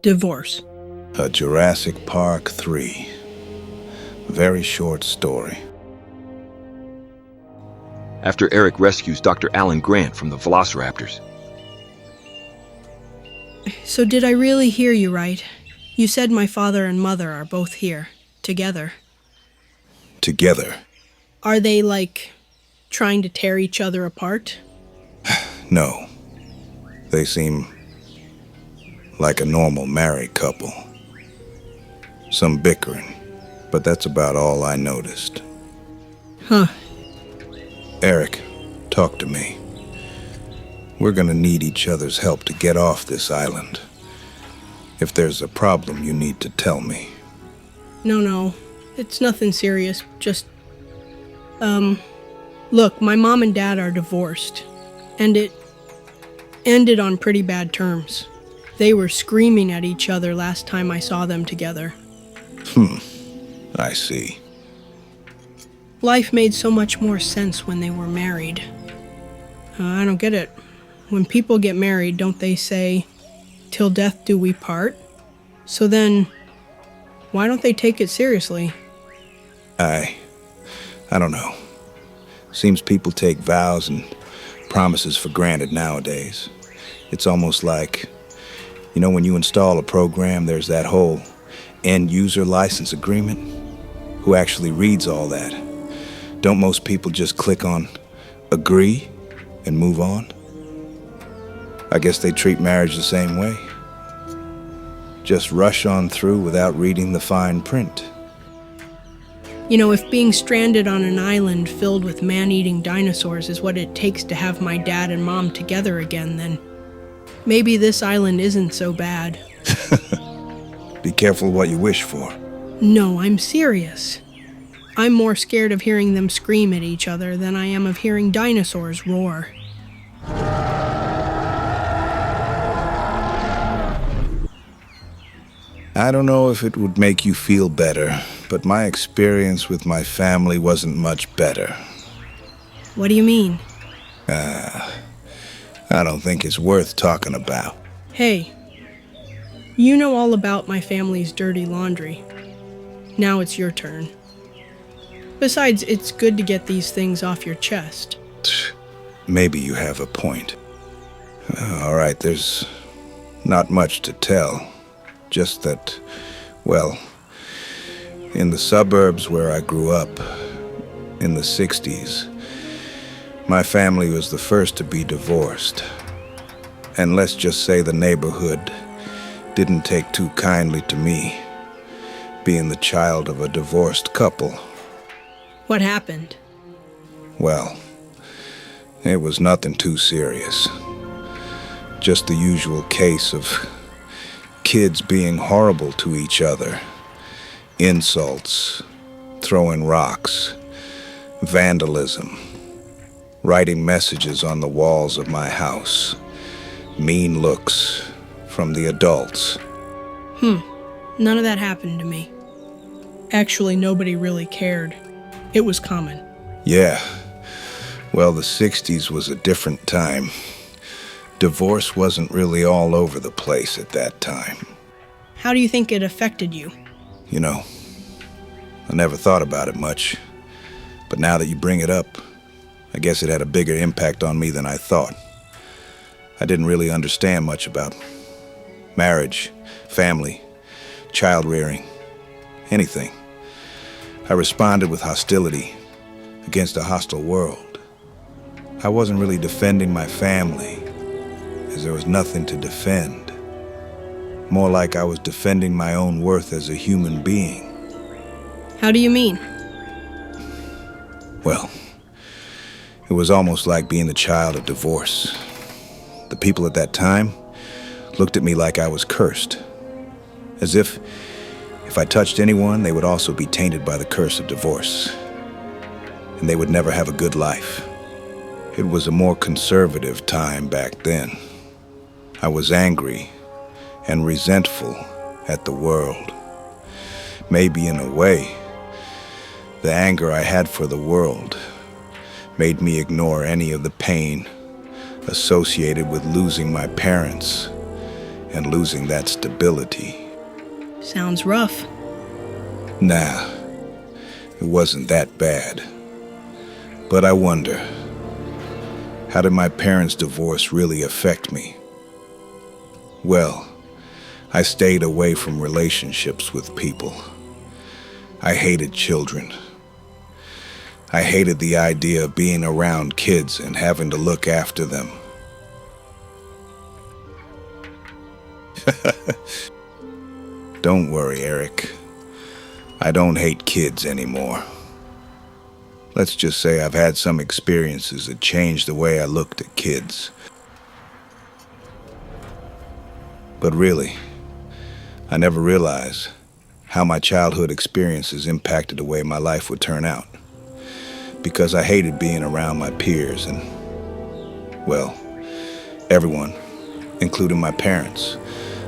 Divorce. A Jurassic Park 3. Very short story. After Eric rescues Dr. Alan Grant from the Velociraptors. So did I really hear you right? You said my father and mother are both here, together. Together? Are they, trying to tear each other apart? No. They seem like a normal married couple. Some bickering, but that's about all I noticed. Huh. Eric, talk to me. We're gonna need each other's help to get off this island. If there's a problem, you need to tell me. No. It's nothing serious. Just, look, my mom and dad are divorced. And it ended on pretty bad terms. They were screaming at each other last time I saw them together. I see. Life made so much more sense when they were married. I don't get it. When people get married, don't they say, "Till death do we part"? So then, why don't they take it seriously? I don't know. Seems people take vows and promises for granted nowadays. It's almost like, when you install a program, there's that whole end-user license agreement. Who actually reads all that? Don't most people just click on agree and move on? I guess they treat marriage the same way. Just rush on through without reading the fine print. If being stranded on an island filled with man-eating dinosaurs is what it takes to have my dad and mom together again, then maybe this island isn't so bad. Be careful what you wish for. No, I'm serious. I'm more scared of hearing them scream at each other than I am of hearing dinosaurs roar. I don't know if it would make you feel better, but my experience with my family wasn't much better. What do you mean? I don't think it's worth talking about. Hey, you know all about my family's dirty laundry. Now it's your turn. Besides, it's good to get these things off your chest. Maybe you have a point. All right, there's not much to tell. Just that, in the suburbs where I grew up, in the 60s, my family was the first to be divorced. And let's just say the neighborhood didn't take too kindly to me, being the child of a divorced couple. What happened? Well, it was nothing too serious. Just the usual case of kids being horrible to each other. Insults, throwing rocks, vandalism, writing messages on the walls of my house, mean looks from the adults. None of that happened to me. Actually, nobody really cared. It was common. Yeah. Well, the 60s was a different time. Divorce wasn't really all over the place at that time. How do you think it affected you? I never thought about it much. But now that you bring it up, I guess it had a bigger impact on me than I thought. I didn't really understand much about marriage, family, child rearing, anything. I responded with hostility against a hostile world. I wasn't really defending my family, as there was nothing to defend. More like I was defending my own worth as a human being. How do you mean? Well, it was almost like being the child of divorce. The people at that time looked at me like I was cursed, as if I touched anyone, they would also be tainted by the curse of divorce, and they would never have a good life. It was a more conservative time back then. I was angry and resentful at the world. Maybe in a way, the anger I had for the world made me ignore any of the pain associated with losing my parents and losing that stability. Sounds rough. Nah, it wasn't that bad. But I wonder, how did my parents' divorce really affect me? Well, I stayed away from relationships with people. I hated children. I hated the idea of being around kids and having to look after them. Don't worry, Eric. I don't hate kids anymore. Let's just say I've had some experiences that changed the way I looked at kids. But really, I never realized how my childhood experiences impacted the way my life would turn out. Because I hated being around my peers and, well, everyone, including my parents.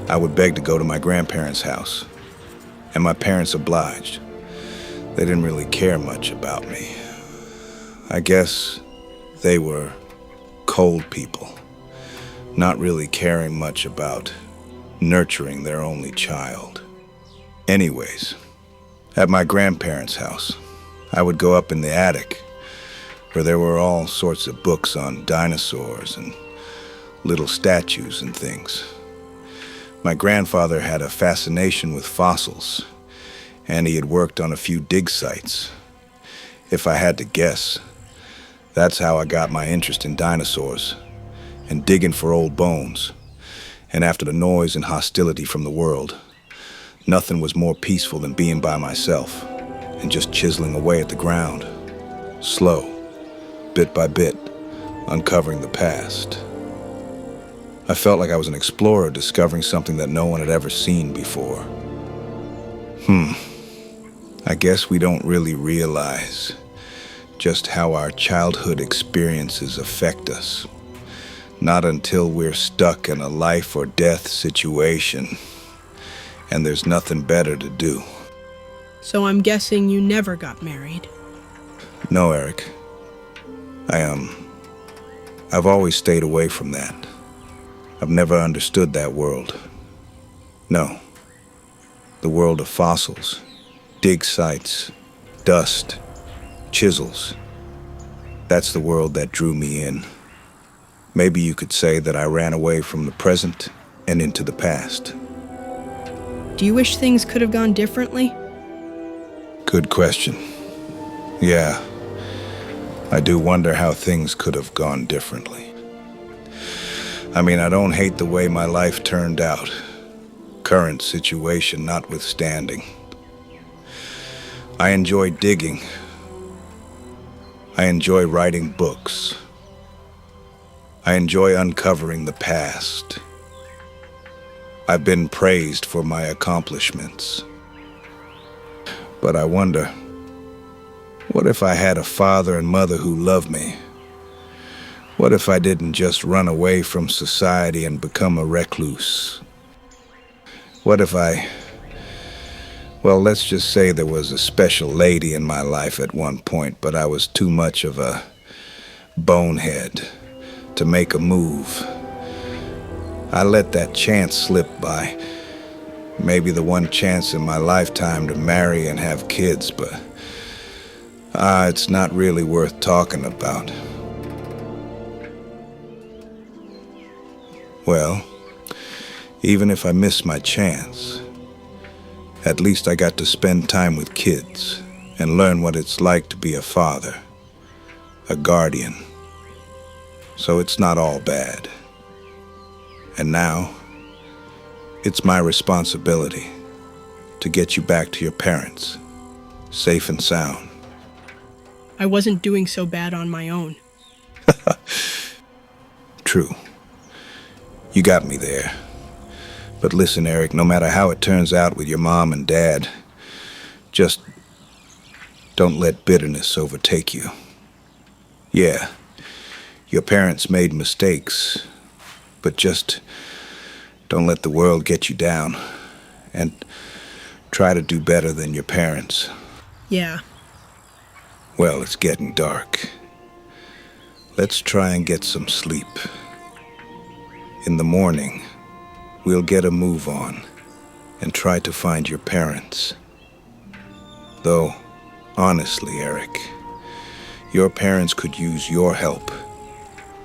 I would beg to go to my grandparents' house, and my parents obliged. They didn't really care much about me. I guess they were cold people, not really caring much about nurturing their only child. Anyways, at my grandparents' house, I would go up in the attic, where there were all sorts of books on dinosaurs and little statues and things. My grandfather had a fascination with fossils, and he had worked on a few dig sites. If I had to guess, that's how I got my interest in dinosaurs and digging for old bones. And after the noise and hostility from the world, nothing was more peaceful than being by myself and just chiseling away at the ground, slow, bit by bit, uncovering the past. I felt like I was an explorer discovering something that no one had ever seen before. I guess we don't really realize just how our childhood experiences affect us. Not until we're stuck in a life or death situation, and there's nothing better to do. So I'm guessing you never got married. No, Eric. I've always stayed away from that. I've never understood that world. No. The world of fossils, dig sites, dust, chisels. That's the world that drew me in. Maybe you could say that I ran away from the present and into the past. Do you wish things could have gone differently? Good question. Yeah, I do wonder how things could have gone differently. I mean, I don't hate the way my life turned out, current situation notwithstanding. I enjoy digging. I enjoy writing books. I enjoy uncovering the past. I've been praised for my accomplishments. But I wonder, what if I had a father and mother who loved me? What if I didn't just run away from society and become a recluse? What if well, let's just say there was a special lady in my life at one point, but I was too much of a bonehead to make a move. I let that chance slip by. Maybe the one chance in my lifetime to marry and have kids, but it's not really worth talking about. Well, even if I miss my chance, at least I got to spend time with kids and learn what it's like to be a father, a guardian. So it's not all bad. And now, it's my responsibility to get you back to your parents, safe and sound. I wasn't doing so bad on my own. True. You got me there. But listen, Eric, no matter how it turns out with your mom and dad, just don't let bitterness overtake you. Yeah, your parents made mistakes, but just don't let the world get you down, and try to do better than your parents. Yeah. Well, it's getting dark. Let's try and get some sleep. In the morning, we'll get a move on and try to find your parents. Though, honestly, Eric, your parents could use your help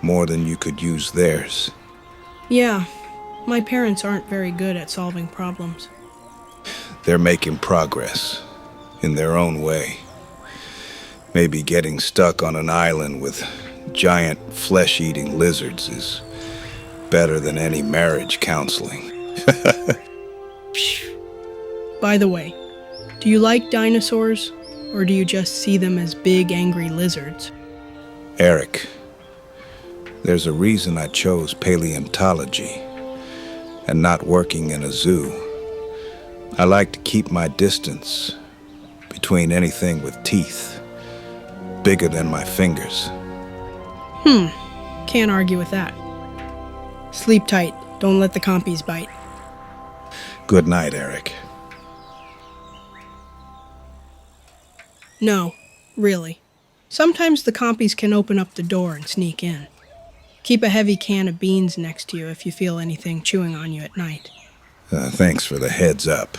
more than you could use theirs. Yeah, my parents aren't very good at solving problems. They're making progress in their own way. Maybe getting stuck on an island with giant flesh-eating lizards is better than any marriage counseling. By the way, do you like dinosaurs, or do you just see them as big, angry lizards? Eric, there's a reason I chose paleontology and not working in a zoo. I like to keep my distance between anything with teeth bigger than my fingers. Can't argue with that. Sleep tight. Don't let the compies bite. Good night, Eric. No, really. Sometimes the compies can open up the door and sneak in. Keep a heavy can of beans next to you if you feel anything chewing on you at night. Thanks for the heads up.